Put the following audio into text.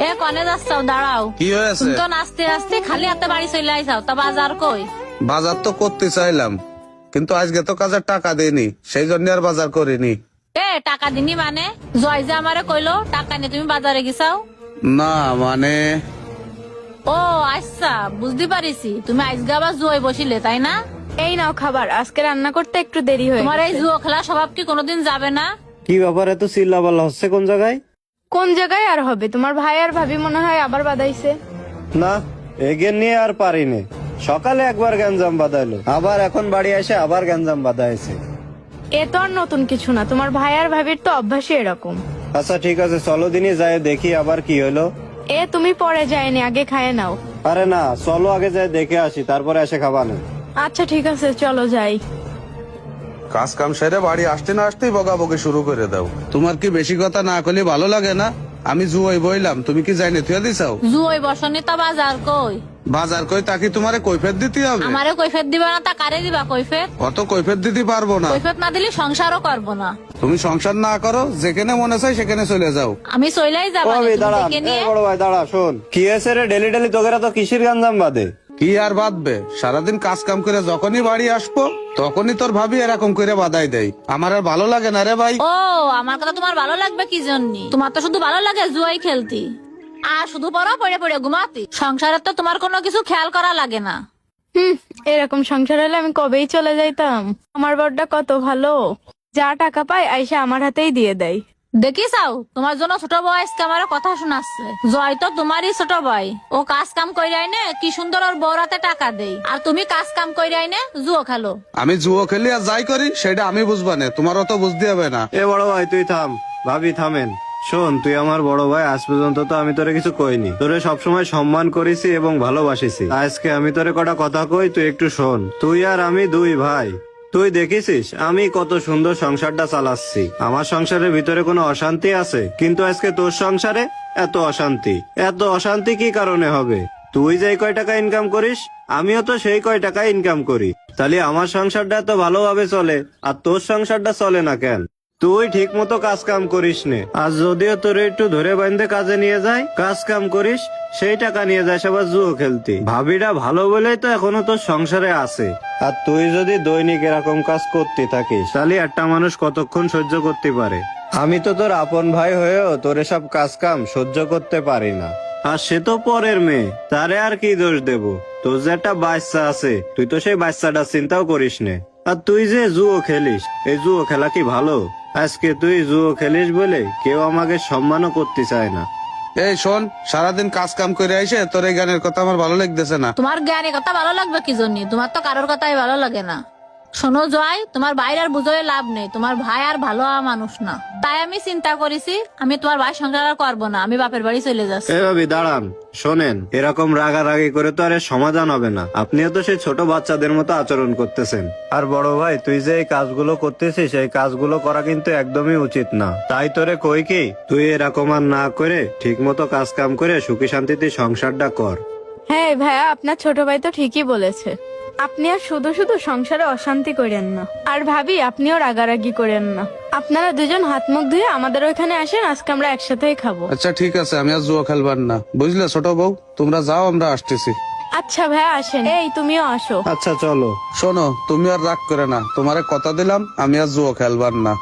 এ কনে যাচ্ছাও? দাঁড়াও। কি হয়েছে? তুমি তো নাচতে নাচতে খালি হাতে বাড়ি চলে আইসাও, তা বাজার কই? বাজার তো করতে চাইলাম, কিন্তু আজকে তো কাজের টাকা দেয়নি, সেই জন্য আর বাজার করিনি। এ টাকা দিনি মানে? জয় যে আমারে কইলো টাকা নিয়ে তুমি বাজারে গেছাও। না মানে ও আচ্ছা, বুঝতে পারিছি। তুমি আজকে আবার জুয়ায় বসিলে, তাই না? এই নাও খাবার, আজকে রান্না করতে একটু দেরি হয়ে তোমার এই গেছে। জুয়ো খেলা স্বভাব কি কোনোদিন যাবে না? কি ব্যাপার, এত চিল্লাপাল্লা হচ্ছে কোন জায়গায়? কোন জায়গায় আর হবে? তোমার ভাই আর ভাবি মনে হয় আবার বাদাইছে। না, এগের নিয়ে আর পারিনি। সকালে একবার গ্যাঞ্জাম বাঁধাইলো, আবার এখন বাড়ি এসে আবার গ্যাঞ্জাম বাঁধাইছে। এ তো আর নতুন কিছু না, তোমার ভাই আর ভাবির তো অভ্যাসই এরকম। আচ্ছা ঠিক আছে, চলো দিনই যাই দেখি আবার কি হলো। এ তুমি পরে যায়নি, আগে খায় নাও। আরে না, চলো আগে যাই দেখে আসি, তারপরে এসে খাবা না। আচ্ছা ঠিক আছে, চলো যাই। কাজ কাম সেরে বাড়ি আসতে না আসতেই বকাবকি শুরু করে দাও। তোমার কি বেশি কথা না করলে ভালো লাগে না? আমি জুয়াই বইলাম, তুমি কি যাই নেতুয়া দিছাও? জুয়ায় বসনি তা বাজার কই? বাজার কই তাকে তোমারে কৈফেত দিতে হবে? আমারে কৈফেত দিবা না, তা কারে দিবা কৈফেত? অত কৈফেত দিতে পারবো না। কৈফেত না দিলে সংসারও করবো না। তুমি সংসার না করো, যেখানে মনে চাই সেখানে চলে যাও। আমি চইলাই ও যাবা ভাবি দাঁড়া, দেখে নিয়ে। বড় ভাই দাঁড়া, শোন কি হয়েছে রে? ডেলি ডেলি তোকেরা তো কিসের গ্যাঞ্জাম বাঁধে? কি আর বাঁধবে, সারাদিন কাজ কাম করে যখনই বাড়ি আসবো তখনই তোর ভাবি এরকম করে বাধাই দেয়। আমার আর ভালো লাগে না রে ভাই। ও আমার কথা তোমার ভালো লাগবে কি জন্য? তোমার তো শুধু ভালো লাগে জুয়াই খেলতি আর শুধু পড়া পড়ে পড়ে ঘুমাতি। সংসারে তো তোমার কোনো কিছু খেয়াল করা লাগে না। এরকম সংসার হলে আমি কবেই চলে যাইতাম। আমার বড়টা কত ভালো, যা টাকা পায় আইসা আমার হাতেই দিয়ে দেয়। দেখিসাও, তোমার জন্য ছোট বয়সকে আমার কথা শোনাচ্ছে। জয় তো তোমারই ছোট ভাই, ও কাজ কাম কইরাই নে কি সুন্দর ওর বউরাতে টাকা দেই, আর তুমি কাজ কাম কইরাই নে জুয়ো খেলো। আমি জুয়ো খেলি আর যাই করি সেটা আমি বুঝবা না, তোমার অত বুঝতে হবে না। এ বড় ভাই তুই থাম, ভাবি থামেন। শোন, তুই আমার বড় ভাই, আজ পর্যন্ত তো আমি তোরে কিছু কইনি। তোরে সবসময় সম্মান করেছি এবং ভালোবাসিছি। আজকে আমি তোরে কটা কথা কই, তুই একটু শোন। তুই আর আমি দুই ভাই। তুই দেখেছিস আমি কত সুন্দর সংসারটা চালাচ্ছি। আমার সংসারের ভিতরে কোনো অশান্তি আছে, কিন্তু আজকে তোর সংসারে এত অশান্তি। এত অশান্তি কি কারণে হবে? তুই যেই কয় টাকা ইনকাম করিস, আমিও তো সেই কয় টাকা ইনকাম করি। তাহলে আমার সংসারটা এত ভালোভাবে চলে, আর তোর সংসারটা চলে না কেন? তুই ঠিক মতো কাজ কাম করিস নে। আর যদিও তোর একটু ধরে বাঁধতে কাজে নিয়ে যায়, কাজ কাম করিস, সেই টাকা নিয়ে যাস আবার জুয়ো খেলতি। ভাবিটা ভালো বলেই তো এখনো তোর সংসারে আছে। আর তুই যদি দৈনিক এরকম কাজ করতে থাকিস, তাহলে একটা মানুষ কতক্ষণ সহ্য করতে পারে? আমি তো তোর আপন ভাই হয়েও তোর এসব কাজ কাম সহ্য করতে পারি না। আর সে তো পরের মেয়ে, তারে আর কি দোষ দেব? তোর যে একটা বাচ্চা আছে, তুই তো সেই বাচ্চাটা চিন্তাও করিস নে। আর তুই যে জুয়ো খেলিস, এই জুয়ো খেলা কি ভালো? আজকে তুই জুয়ো খেলিস বলে কেউ আমাকে সম্মানও করতে চায় না। এই শোন, সারাদিন কাজ কাম করে আইসে তোর এই গানের কথা আমার ভালো লাগতেছে না। তোমার জ্ঞানের কথা ভালো লাগবে কি জন্য? তোমার তো কারোর কথাই ভালো লাগে না। শোনো জয়, তোমার ভাইয়ের আর বুঝোয় লাভ নেই। তোমার ভাই আর ভালো হওয়া মানুষ না, তাই আমি চিন্তা করেছি আমি তোমার ভাই সংসার আর করবো না, আমি বাপের বাড়ি চলে যাচ্ছি। এভাবে দাঁড়ান, শোনেন, এরকম রাগারাগি করে তো আর এর সমাধান হবে না। আপনিও তো সেই ছোট বাচ্চাদের মতো আচরণ করতেছেন। আর বড় ভাই, তুই যে এই কাজগুলো করতেছিস, এই কাজগুলো করা কিন্তু একদমই উচিত না। তাই তোরে কই কি, তুই এরকম আর না করে ঠিক মতো কাজ কাম করে সুখী শান্তিতে সংসারটা কর। হ্যাঁ ভাইয়া, আপনার ছোট ভাই তো ঠিকই বলেছে। আপনি আর শুধু শুধু সংসারে অশান্তি করেন না, আর ভাবি আপনিও রাগারাগি করেন না। আপনারা দুজন হাত মুখ ধুয়ে আমাদের ওইখানে আসেন, আজকে আমরা একসাথেই খাবো। আচ্ছা ঠিক আছে, আমি আর জুয়া খেলবার না, বুঝলে ছোট বউ? তোমরা যাও, আমরা আসতেছি। আচ্ছা ভাইয়া আসেন, এই তুমিও আসো। আচ্ছা চলো। শোনো, তুমি আর রাগ করে না, তোমারে কথা দিলাম আমি আর জুয়া খেলবার না।